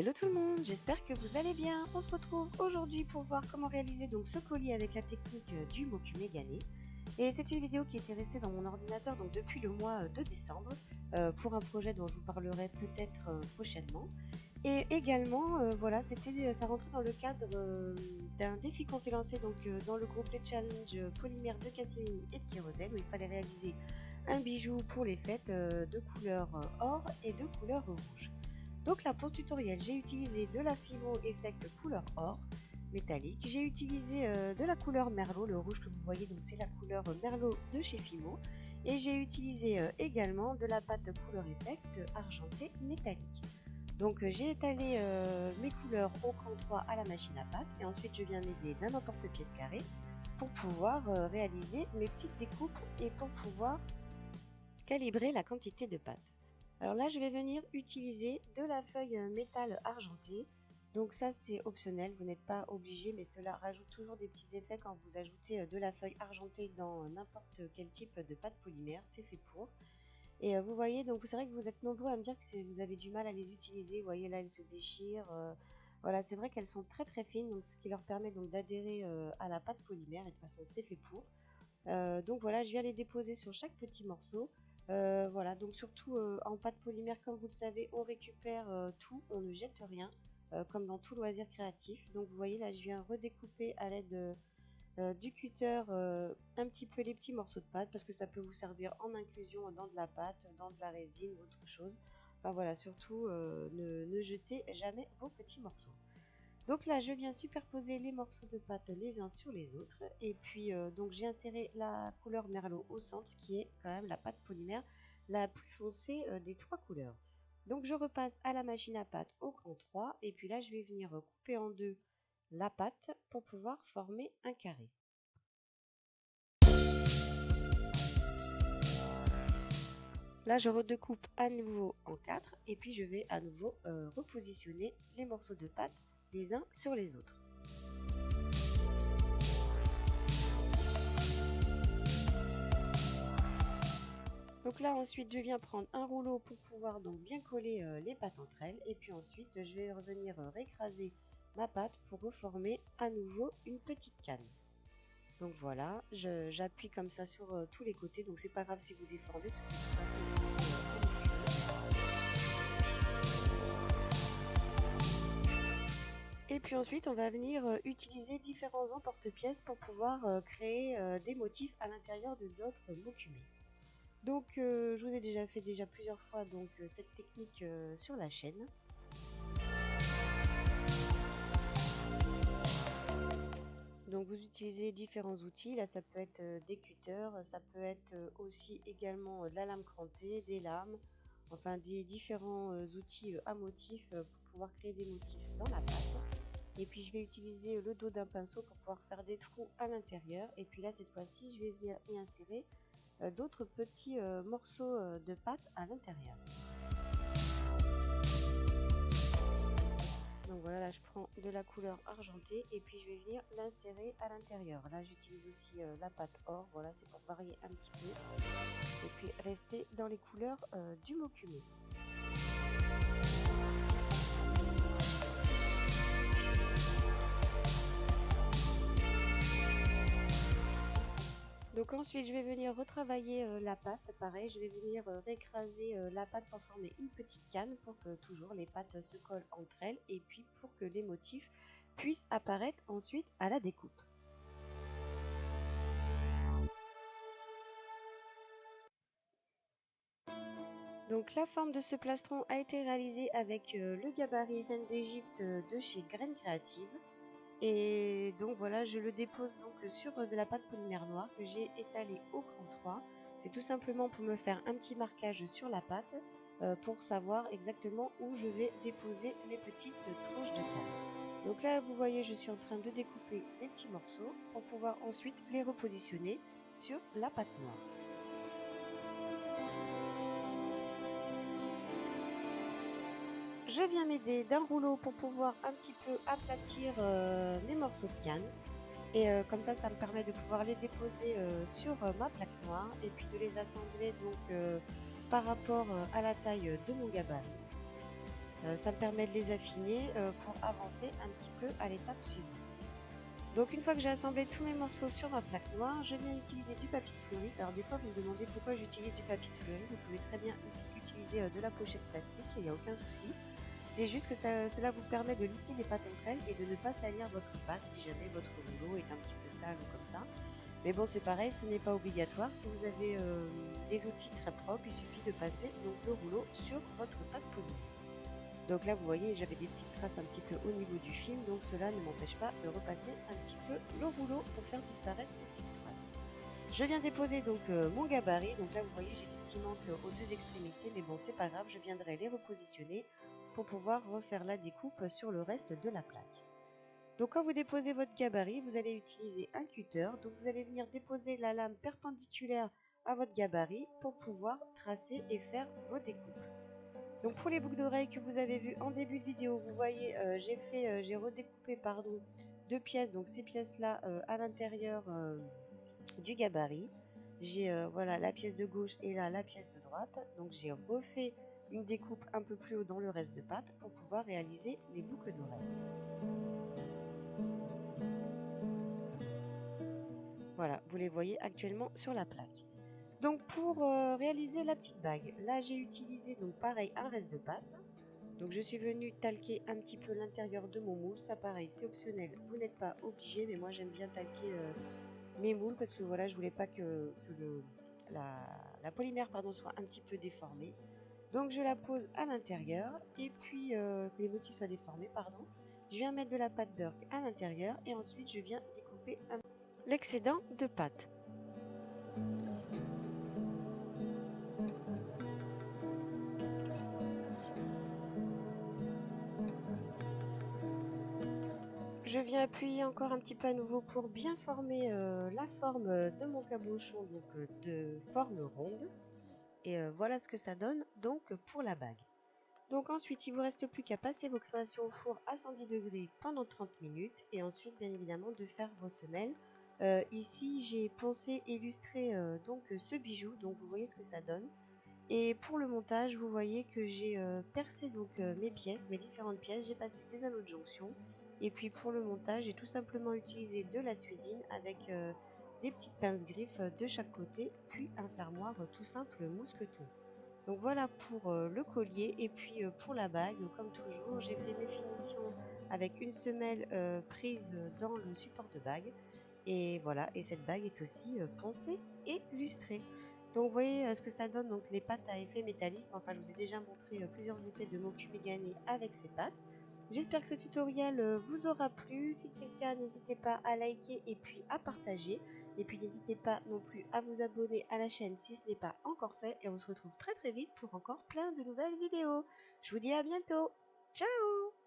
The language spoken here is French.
Hello tout le monde, j'espère que vous allez bien. On se retrouve aujourd'hui pour voir comment réaliser donc ce colis avec la technique du Mokume Gane. Et c'est une vidéo qui était restée dans mon ordinateur donc depuis le mois de décembre pour un projet dont je vous parlerai peut-être prochainement. Et également, voilà, ça rentrait dans le cadre d'un défi qu'on s'est lancé donc dans le groupe Les Challenge Polymère de Cassini et de Kérosène où il fallait réaliser un bijou pour les fêtes de couleur or et de couleur rouge. Donc là pour ce tutoriel j'ai utilisé de la Fimo Effect couleur or métallique, j'ai utilisé de la couleur Merlot, le rouge que vous voyez donc c'est la couleur Merlot de chez Fimo, et j'ai utilisé également de la pâte couleur Effect argentée métallique. Donc j'ai étalé mes couleurs au cran 3 à la machine à pâte et ensuite je viens m'aider d'un emporte-pièce carré pour pouvoir réaliser mes petites découpes et pour pouvoir calibrer la quantité de pâte. Alors là, je vais venir utiliser de la feuille métal argentée. Donc ça, c'est optionnel, vous n'êtes pas obligé, mais cela rajoute toujours des petits effets quand vous ajoutez de la feuille argentée dans n'importe quel type de pâte polymère, c'est fait pour. Et vous voyez, donc c'est vrai que vous êtes nombreux à me dire que vous avez du mal à les utiliser. Vous voyez, là, elles se déchirent. Voilà, c'est vrai qu'elles sont très très fines, donc ce qui leur permet donc d'adhérer à la pâte polymère. Et de toute façon, c'est fait pour. Donc voilà, je viens les déposer sur chaque petit morceau. Voilà, donc surtout en pâte polymère, comme vous le savez, on récupère tout, on ne jette rien, comme dans tout loisir créatif. Donc vous voyez là, je viens redécouper à l'aide du cutter un petit peu les petits morceaux de pâte parce que ça peut vous servir en inclusion dans de la pâte, dans de la résine ou autre chose. Enfin voilà, surtout ne jetez jamais vos petits morceaux. Donc là, je viens superposer les morceaux de pâte les uns sur les autres. Et puis, donc j'ai inséré la couleur Merlot au centre, qui est quand même la pâte polymère la plus foncée des trois couleurs. Donc je repasse à la machine à pâte au cran 3. Et puis là, je vais venir couper en deux la pâte pour pouvoir former un carré. Là, je redécoupe à nouveau en 4. Et puis, je vais à nouveau repositionner les morceaux de pâte les uns sur les autres. Donc là ensuite je viens prendre un rouleau pour pouvoir donc bien coller les pâtes entre elles et puis ensuite je vais revenir récraser ma pâte pour reformer à nouveau une petite canne. Donc voilà, j'appuie comme ça sur tous les côtés, donc c'est pas grave si vous déformez, de toute façon. Et puis ensuite on va venir utiliser différents emporte-pièces pour pouvoir créer des motifs à l'intérieur de d'autres Mokume. Donc je vous ai déjà fait plusieurs fois donc cette technique sur la chaîne. Donc vous utilisez différents outils, là ça peut être des cutters, ça peut être aussi également de la lame crantée, des lames, enfin des différents outils à motifs pour pouvoir créer des motifs dans la pâte. Et puis je vais utiliser le dos d'un pinceau pour pouvoir faire des trous à l'intérieur. Et puis là cette fois-ci je vais venir y insérer d'autres petits morceaux de pâte à l'intérieur. Donc voilà, là je prends de la couleur argentée et puis je vais venir l'insérer à l'intérieur. Là j'utilise aussi la pâte or, voilà, c'est pour varier un petit peu. Et puis rester dans les couleurs du Mokume. Donc ensuite je vais venir retravailler la pâte, pareil, je vais venir récraser la pâte pour former une petite canne pour que toujours les pâtes se collent entre elles et puis pour que les motifs puissent apparaître ensuite à la découpe. Donc la forme de ce plastron a été réalisée avec le gabarit Reine d'Égypte de chez Graines Créatives. Et donc voilà, je le dépose donc sur de la pâte polymère noire que j'ai étalée au cran 3. C'est tout simplement pour me faire un petit marquage sur la pâte pour savoir exactement où je vais déposer mes petites tranches de canne. Donc là, vous voyez, je suis en train de découper des petits morceaux pour pouvoir ensuite les repositionner sur la pâte noire. Je viens m'aider d'un rouleau pour pouvoir un petit peu aplatir mes morceaux de canne. Et comme ça me permet de pouvoir les déposer sur ma plaque noire et puis de les assembler donc par rapport à la taille de mon gabarit. Ça me permet de les affiner pour avancer un petit peu à l'étape suivante. Donc une fois que j'ai assemblé tous mes morceaux sur ma plaque noire, je viens utiliser du papier de fleuriste. Alors des fois vous me demandez pourquoi j'utilise du papier de fleuriste, vous pouvez très bien aussi utiliser de la pochette plastique, il n'y a aucun souci. C'est juste que cela vous permet de lisser les pâtes entre elles et de ne pas salir votre pâte si jamais votre rouleau est un petit peu sale ou comme ça. Mais bon, c'est pareil, ce n'est pas obligatoire. Si vous avez des outils très propres, il suffit de passer donc le rouleau sur votre pâte polie. Donc là, vous voyez, j'avais des petites traces un petit peu au niveau du film, donc cela ne m'empêche pas de repasser un petit peu le rouleau pour faire disparaître ces petites traces. Je viens déposer donc mon gabarit. Donc là, vous voyez, j'ai des petits manques aux deux extrémités, mais bon, c'est pas grave, je viendrai les repositionner pour pouvoir refaire la découpe sur le reste de la plaque. Donc quand vous déposez votre gabarit, vous allez utiliser un cutter. Donc vous allez venir déposer la lame perpendiculaire à votre gabarit pour pouvoir tracer et faire vos découpes. Donc pour les boucles d'oreilles que vous avez vues en début de vidéo, vous voyez, j'ai redécoupé deux pièces. Donc ces pièces-là à l'intérieur du gabarit. J'ai voilà la pièce de gauche et là la pièce de droite. Donc j'ai refait une découpe un peu plus haut dans le reste de pâte pour pouvoir réaliser les boucles d'oreilles. Voilà, vous les voyez actuellement sur la plaque. Donc pour réaliser la petite bague, là j'ai utilisé donc pareil un reste de pâte. Donc je suis venue talquer un petit peu l'intérieur de mon moule. Ça pareil, c'est optionnel, vous n'êtes pas obligé, mais moi j'aime bien talquer mes moules parce que voilà, je voulais pas que la polymère soit un petit peu déformée. Donc je la pose à l'intérieur et puis que les motifs soient déformés, pardon. Je viens mettre de la pâte Burke à l'intérieur et ensuite je viens découper l'excédent de pâte. Je viens appuyer encore un petit peu à nouveau pour bien former la forme de mon cabochon, donc de forme ronde. Et voilà ce que ça donne donc pour la bague. Donc ensuite, il vous reste plus qu'à passer vos créations au four à 110 degrés pendant 30 minutes et ensuite bien évidemment de faire vos semelles. Ici, j'ai pensé illustrer donc ce bijou, donc vous voyez ce que ça donne. Et pour le montage, vous voyez que j'ai percé donc mes différentes pièces, j'ai passé des anneaux de jonction. Et puis pour le montage, j'ai tout simplement utilisé de la suédine avec des petites pinces griffes de chaque côté, puis un fermoir tout simple mousqueton. Donc voilà pour le collier et puis pour la bague, comme toujours, j'ai fait mes finitions avec une semelle prise dans le support de bague. Et voilà, et cette bague est aussi poncée et lustrée. Donc vous voyez ce que ça donne, donc les pattes à effet métallique. Enfin, je vous ai déjà montré plusieurs effets de Moku Megane avec ces pattes. J'espère que ce tutoriel vous aura plu. Si c'est le cas, n'hésitez pas à liker et puis à partager. Et puis n'hésitez pas non plus à vous abonner à la chaîne si ce n'est pas encore fait. Et on se retrouve très très vite pour encore plein de nouvelles vidéos. Je vous dis à bientôt. Ciao!